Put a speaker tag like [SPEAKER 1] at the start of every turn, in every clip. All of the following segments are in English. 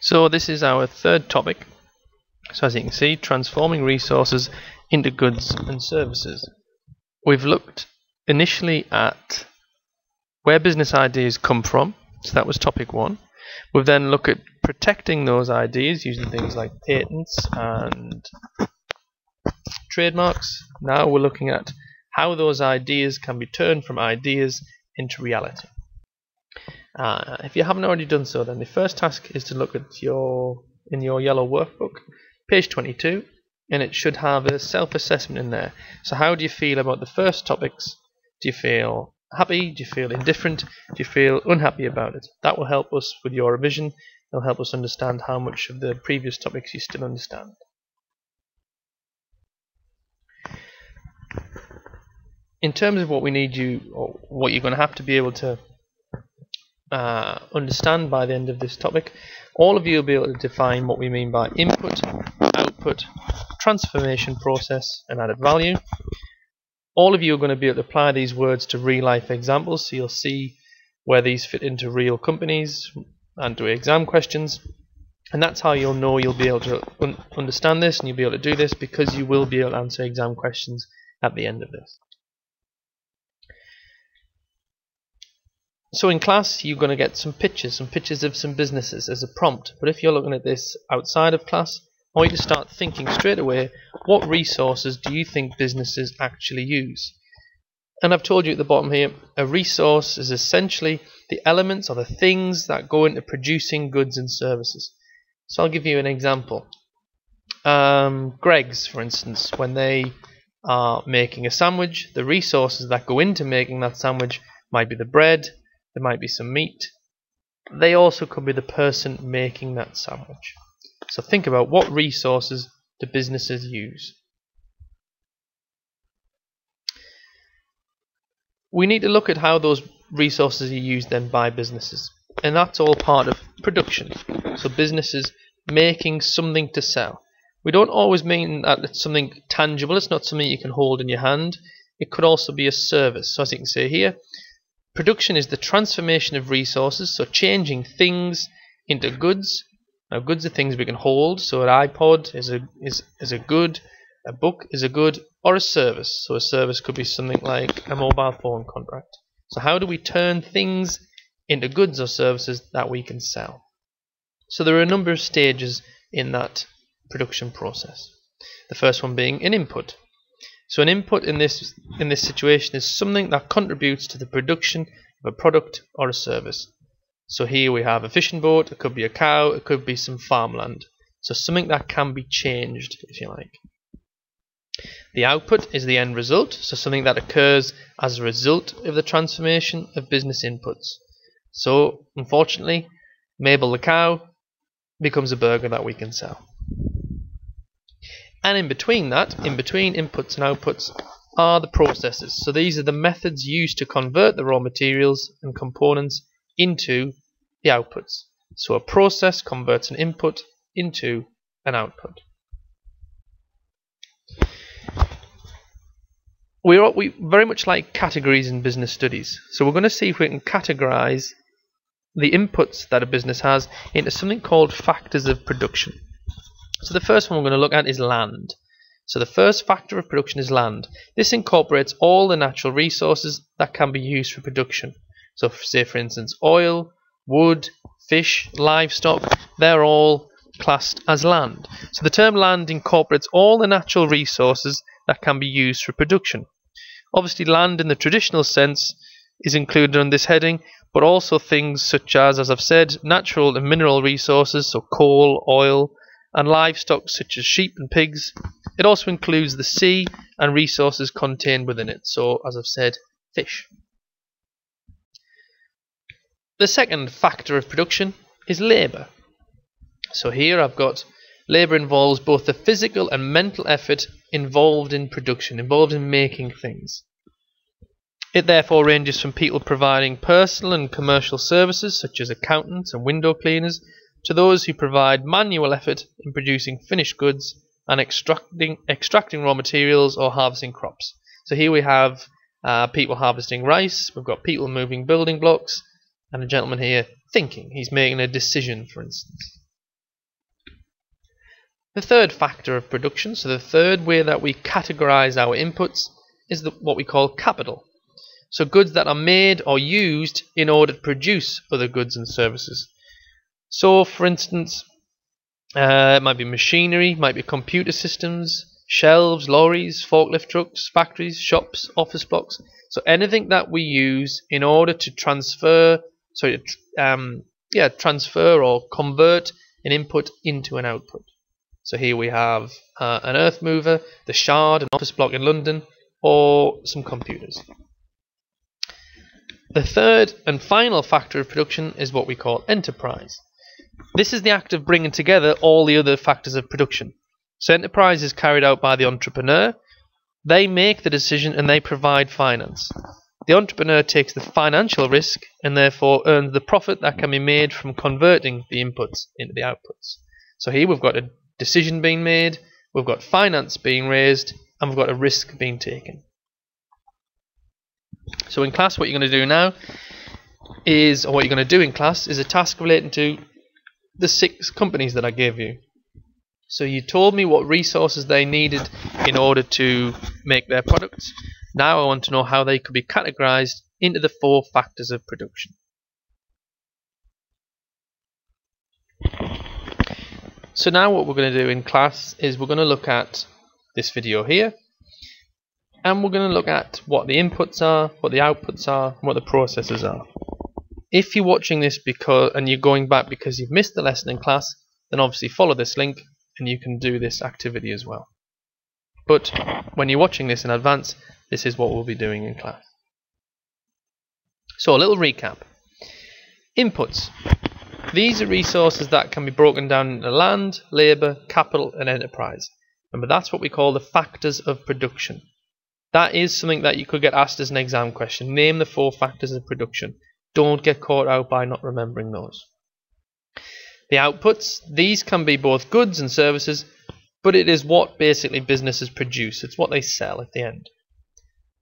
[SPEAKER 1] So this is our third topic. So as you can see, transforming resources into goods and services. We've looked initially at where business ideas come from. So that was topic 1. We've then looked at protecting those ideas using things like patents and trademarks. Now we're looking at how those ideas can be turned from ideas into reality. If you haven't already done so, then the first task is to look at in your yellow workbook, page 22, and it should have a self-assessment in there. So how do you feel about the first topics? Do you feel happy? Do you feel indifferent? Do you feel unhappy about it? That will help us with your revision. It will help us understand how much of the previous topics you still understand. In terms of what we need you, or what you're going to have to be able to understand by the end of this topic, all of you will be able to define what we mean by input, output, transformation process, and added value. All of you are going to be able to apply these words to real life examples, so you'll see where these fit into real companies and to exam questions, and that's how you'll know you'll be able to understand this and you'll be able to do this, because you will be able to answer exam questions at the end of this. So in class you're going to get some pictures of some businesses as a prompt, but if you're looking at this outside of class, I want you to start thinking straight away, what resources do you think businesses actually use? And I've told you at the bottom here, a resource is essentially the elements or the things that go into producing goods and services. So I'll give you an example. Greggs, for instance, when they are making a sandwich, the resources that go into making that sandwich might be the bread, there might be some meat. They also could be the person making that sandwich. So think about, what resources do businesses use? We need to look at how those resources are used then by businesses, and that's all part of production. So businesses making something to sell. We don't always mean that it's something tangible, it's not something you can hold in your hand. It could also be a service. So as you can see here, production is the transformation of resources, so changing things into goods. Now goods are things we can hold, so an iPod is a good, a book is a good, or a service. So a service could be something like a mobile phone contract. So how do we turn things into goods or services that we can sell? So there are a number of stages in that production process. The first one being an input. So an input in this situation is something that contributes to the production of a product or a service. So here we have a fishing boat, it could be a cow, it could be some farmland. So something that can be changed, if you like. The output is the end result, so something that occurs as a result of the transformation of business inputs. So unfortunately, Mabel the cow becomes a burger that we can sell. And in between that, in between inputs and outputs, are the processes. So these are the methods used to convert the raw materials and components into the outputs. So a process converts an input into an output. We very much like categories in business studies. So we're going to see if we can categorize the inputs that a business has into something called factors of production. So the first one we're going to look at is land. So the first factor of production is land. This incorporates all the natural resources that can be used for production. So say for instance oil, wood, fish, livestock, they're all classed as land. So the term land incorporates all the natural resources that can be used for production. Obviously land in the traditional sense is included in this heading, but also things such as I've said, natural and mineral resources, so coal, oil, and livestock such as sheep and pigs. It also includes the sea and resources contained within it, so as I've said, fish. The second factor of production is labour. So here I've got labour involves both the physical and mental effort involved in production, involved in making things. It therefore ranges from people providing personal and commercial services such as accountants and window cleaners, to those who provide manual effort in producing finished goods and extracting raw materials or harvesting crops. So here we have people harvesting rice, we've got people moving building blocks, and a gentleman here thinking. He's making a decision, for instance. The third factor of production, so the third way that we categorize our inputs, is what we call capital. So goods that are made or used in order to produce other goods and services. So for instance, it might be machinery, might be computer systems, shelves, lorries, forklift trucks, factories, shops, office blocks. So anything that we use in order to transfer or convert an input into an output. So here we have an earth mover, the Shard, an office block in London, or some computers. The third and final factor of production is what we call enterprise. This is the act of bringing together all the other factors of production. So enterprise is carried out by the entrepreneur. They make the decision and they provide finance. The entrepreneur takes the financial risk and therefore earns the profit that can be made from converting the inputs into the outputs. So here we've got a decision being made, we've got finance being raised, and we've got a risk being taken. So in class, what you're going to do now is, or what you're going to do in class, is a task relating to the 6 companies that I gave you. So you told me what resources they needed in order to make their products. Now I want to know how they could be categorized into the 4 factors of production. So now what we're going to do in class is we're going to look at this video here, and we're going to look at what the inputs are, what the outputs are, and what the processes are. If you're watching this and you're going back because you've missed the lesson in class, then obviously follow this link and you can do this activity as well. But when you're watching this in advance, this is what we'll be doing in class. So a little recap. Inputs. These are resources that can be broken down into land, labour, capital and enterprise. Remember, that's what we call the factors of production. That is something that you could get asked as an exam question. Name the 4 factors of production. Don't get caught out by not remembering those. The outputs, these can be both goods and services, but it is what basically businesses produce. It's what they sell at the end.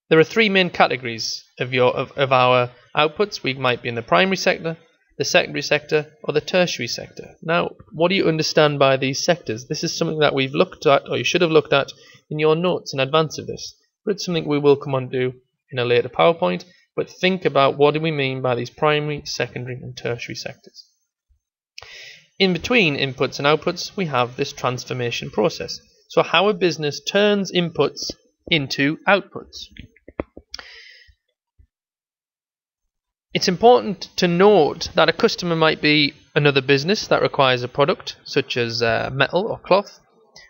[SPEAKER 1] There are 3 main categories of our outputs. We might be in the primary sector, the secondary sector, or the tertiary sector. Now, what do you understand by these sectors? This is something that we've looked at, or you should have looked at, in your notes in advance of this. But it's something we will come on to in a later PowerPoint. But think about what do we mean by these primary, secondary and tertiary sectors. In between inputs and outputs, we have this transformation process. So how a business turns inputs into outputs. It's important to note that a customer might be another business that requires a product, such as metal or cloth,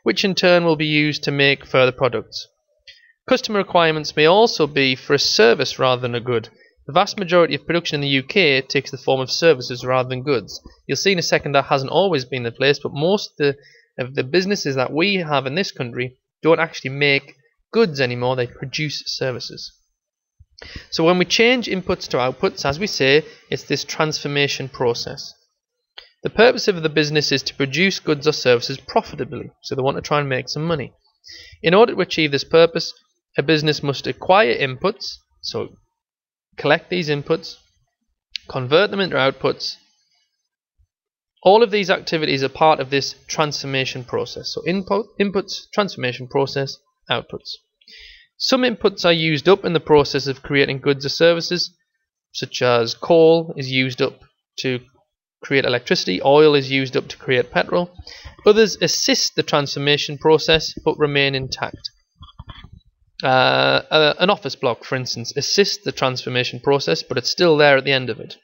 [SPEAKER 1] which in turn will be used to make further products. Customer requirements may also be for a service rather than a good. The vast majority of production in the UK takes the form of services rather than goods. You'll see in a second that hasn't always been the case, but most of the businesses that we have in this country don't actually make goods anymore, they produce services. So when we change inputs to outputs, as we say, it's this transformation process. The purpose of the business is to produce goods or services profitably, so they want to try and make some money. In order to achieve this purpose, a business must acquire inputs, so collect these inputs, convert them into outputs. All of these activities are part of this transformation process. So inputs, transformation process, outputs. Some inputs are used up in the process of creating goods or services, such as coal is used up to create electricity, oil is used up to create petrol. Others assist the transformation process but remain intact. An office block, for instance, assists the transformation process, but it's still there at the end of it.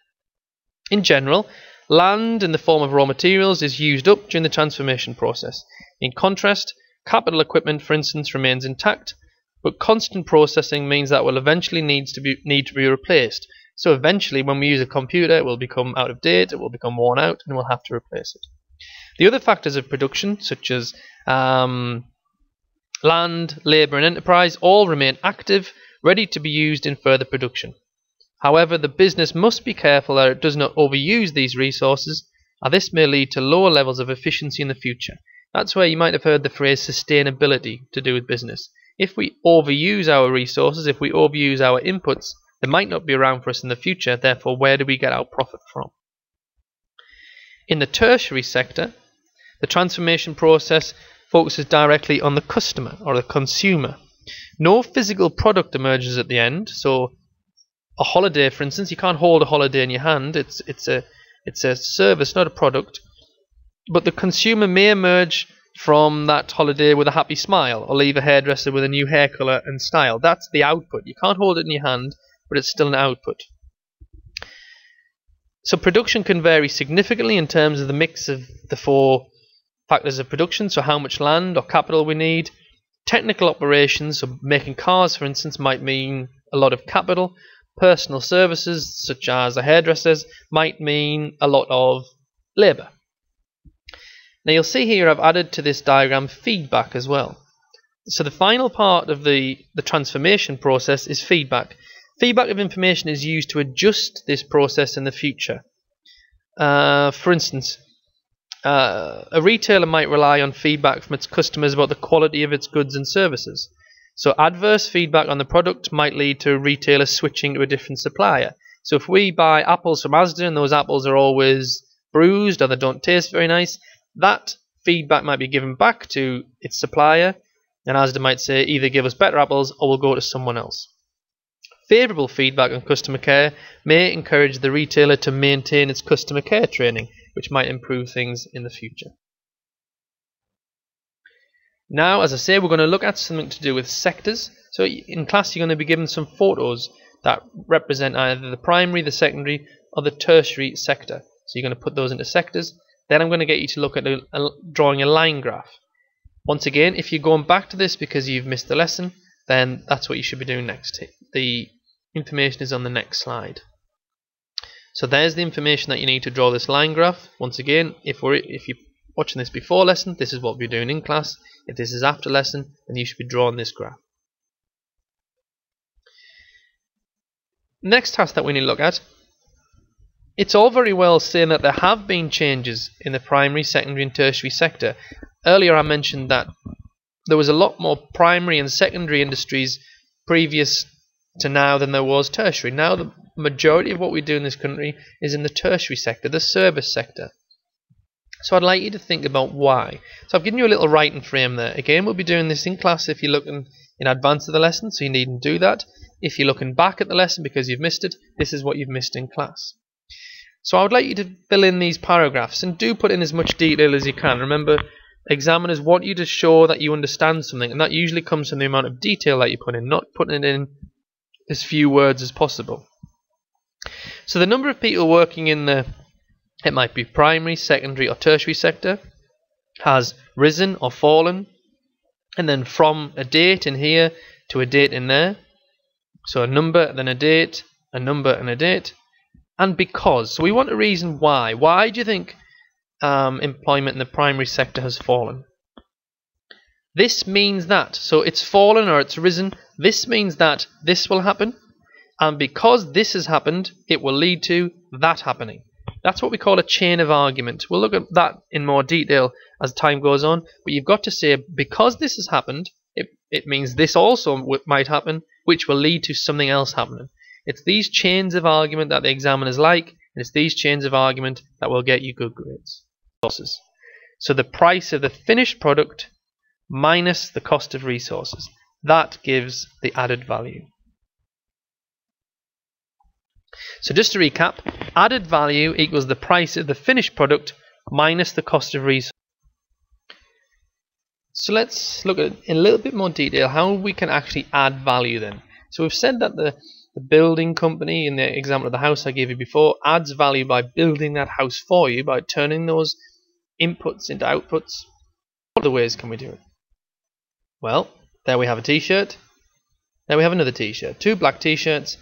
[SPEAKER 1] In general, land in the form of raw materials is used up during the transformation process. In contrast, capital equipment, for instance, remains intact, but constant processing means that will eventually need to be replaced. So eventually, when we use a computer, it will become out of date, it will become worn out, and we'll have to replace it. The other factors of production, such as land, labour and enterprise, all remain active, ready to be used in further production. However, the business must be careful that it does not overuse these resources, and this may lead to lower levels of efficiency in the future. That's where you might have heard the phrase sustainability to do with business. If we overuse our resources, if we overuse our inputs, they might not be around for us in the future, therefore where do we get our profit from? In the tertiary sector, The transformation process focuses directly on the customer or the consumer. No physical product emerges at the end. So a holiday, for instance, you can't hold a holiday in your hand. It's a service, not a product. But the consumer may emerge from that holiday with a happy smile, or leave a hairdresser with a new hair colour and style. That's the output. You can't hold it in your hand, but it's still an output. So production can vary significantly in terms of the mix of the 4 factors of production. So how much land or capital we need. Technical operations, so making cars, for instance, might mean a lot of capital. Personal services, such as a hairdresser's, might mean a lot of labour. Now you'll see here I've added to this diagram feedback as well. So the final part of the transformation process is feedback. Feedback of information is used to adjust this process in the future. For instance, a retailer might rely on feedback from its customers about the quality of its goods and services. So adverse feedback on the product might lead to a retailer switching to a different supplier. So if we buy apples from Asda and those apples are always bruised or they don't taste very nice, that feedback might be given back to its supplier, and Asda might say either give us better apples or we'll go to someone else. Favourable feedback on customer care may encourage the retailer to maintain its customer care training, which might improve things in the future. Now, as I say, we're going to look at something to do with sectors. So in class you're going to be given some photos that represent either the primary, the secondary or the tertiary sector. So you're going to put those into sectors. Then I'm going to get you to look at drawing a line graph. Once again, if you're going back to this because you've missed the lesson, then that's what you should be doing next. The information is on the next slide. So there's the information that you need to draw this line graph. Once again, if you're watching this before lesson, this is what we're doing in class. If this is after lesson, then you should be drawing this graph. Next task that we need to look at. It's all very well saying that there have been changes in the primary, secondary and tertiary sector. Earlier I mentioned that there was a lot more primary and secondary industries previous to now than there was tertiary. Now the majority of what we do in this country is in the tertiary sector, the service sector. So I'd like you to think about why. So I've given you a little writing frame there. Again, we'll be doing this in class if you're looking in advance of the lesson, so you needn't do that. If you're looking back at the lesson because you've missed it, this is what you've missed in class. So I would like you to fill in these paragraphs and do put in as much detail as you can. Remember, examiners want you to show that you understand something, and that usually comes from the amount of detail that you put in, not putting it in as few words as possible. So the number of people working in it might be primary, secondary or tertiary sector, has risen or fallen, and then from a date in here to a date in there. So a number, then a date, a number and a date. And because. So we want a reason why. Why do you think employment in the primary sector has fallen? This means that. So it's fallen or it's risen. This means that this will happen. And because this has happened, it will lead to that happening. That's what we call a chain of argument. We'll look at that in more detail as time goes on. But you've got to say, because this has happened, it means this also might happen, which will lead to something else happening. It's these chains of argument that the examiners like, and it's these chains of argument that will get you good grades. So the price of the finished product minus the cost of resources. That gives the added value. So just to recap, added value equals the price of the finished product minus the cost of resources. So let's look at in a little bit more detail how we can actually add value then. So we've said that the building company in the example of the house I gave you before adds value by building that house for you, by turning those inputs into outputs. What other ways can we do it? Well, there we have a t-shirt. There we have another t-shirt. 2 black t-shirts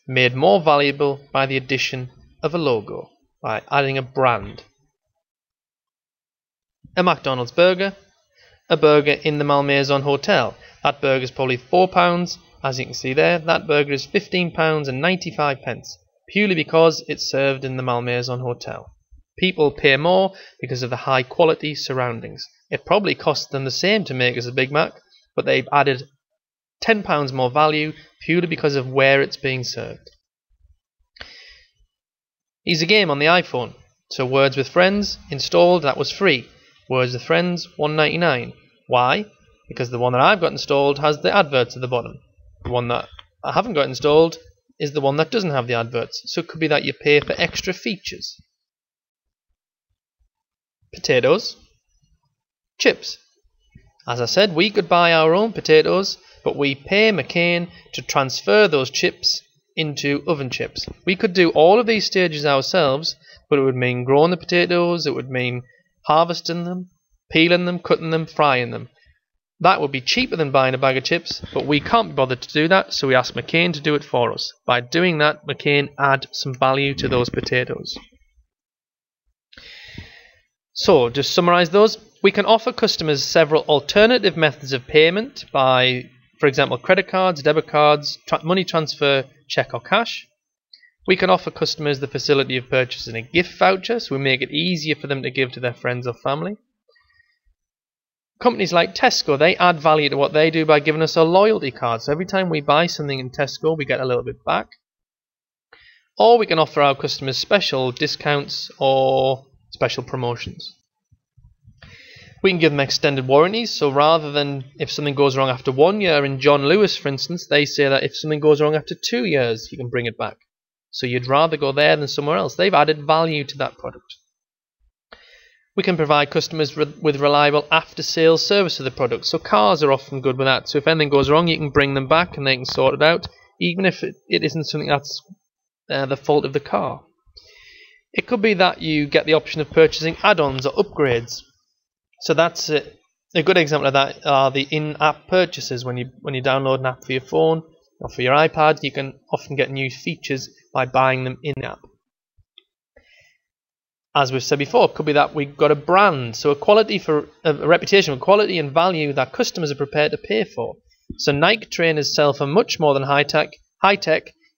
[SPEAKER 1] made more valuable by the addition of a logo, by adding a brand. A McDonald's burger. A burger in the Malmaison Hotel. That burger is probably £4. As you can see there, that burger is £15.95, purely because it's served in the Malmaison Hotel. People pay more because of the high quality surroundings. It probably costs them the same to make as a Big Mac, but they've added £10 more value purely because of where it's being served. Here's a game on the iPhone. So Words with Friends, installed, that was free. Words with Friends, £1.99. Why? Because the one that I've got installed has the adverts at the bottom. The one that I haven't got installed is the one that doesn't have the adverts. So it could be that you pay for extra features. Potatoes. Chips. As I said, we could buy our own potatoes, but we pay McCain to transfer those chips into oven chips. We could do all of these stages ourselves, but it would mean growing the potatoes, it would mean harvesting them, peeling them, cutting them, frying them. That would be cheaper than buying a bag of chips, but we can't be bothered to do that, so we ask McCain to do it for us. By doing that, McCain add some value to those potatoes. So, just summarise those. We can offer customers several alternative methods of payment by, for example, credit cards, debit cards, money transfer, cheque or cash. We can offer customers the facility of purchasing a gift voucher, so we make it easier for them to give to their friends or family. Companies like Tesco, they add value to what they do by giving us a loyalty card. So every time we buy something in Tesco, we get a little bit back. Or we can offer our customers special discounts or special promotions. We can give them extended warranties. So rather than if something goes wrong after 1 year, in John Lewis, for instance, they say that if something goes wrong after 2 years, you can bring it back. So you'd rather go there than somewhere else. They've added value to that product. We can provide customers with reliable after-sales service of the product. So cars are often good with that. So if anything goes wrong, you can bring them back and they can sort it out, even if it isn't something that's the fault of the car. It could be that you get the option of purchasing add-ons or upgrades. So that's it. A good example of that are the in-app purchases. When you download an app for your phone or for your iPad, you can often get new features by buying them in-app. As we've said before, it could be that we've got a brand, so a reputation for quality and value that customers are prepared to pay for. So Nike trainers sell for much more than high tech,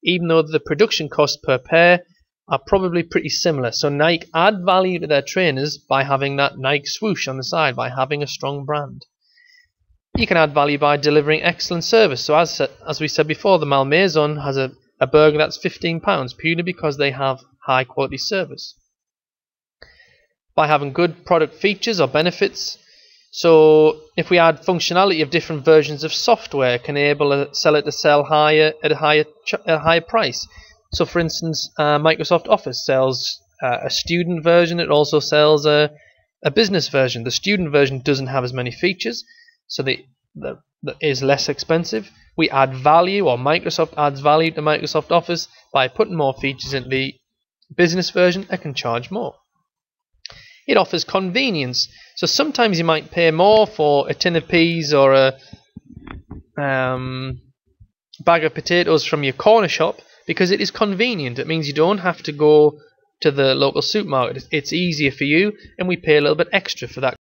[SPEAKER 1] even though the production costs per pair are probably pretty similar. So Nike add value to their trainers by having that Nike swoosh on the side, by having a strong brand. You can add value by delivering excellent service. So as we said before, the Malmaison has a burger that's £15 purely because they have high quality service. By having good product features or benefits. So if we add functionality of different versions of software, it can enable a seller to sell higher at a higher price. So for instance, Microsoft Office sells a student version. It also sells a business version. The student version doesn't have as many features, so that is less expensive. We add value, or Microsoft adds value to Microsoft Office by putting more features into the business version. It can charge more. It offers convenience. So sometimes you might pay more for a tin of peas or a bag of potatoes from your corner shop because it is convenient. It means you don't have to go to the local supermarket. It's easier for you, and we pay a little bit extra for that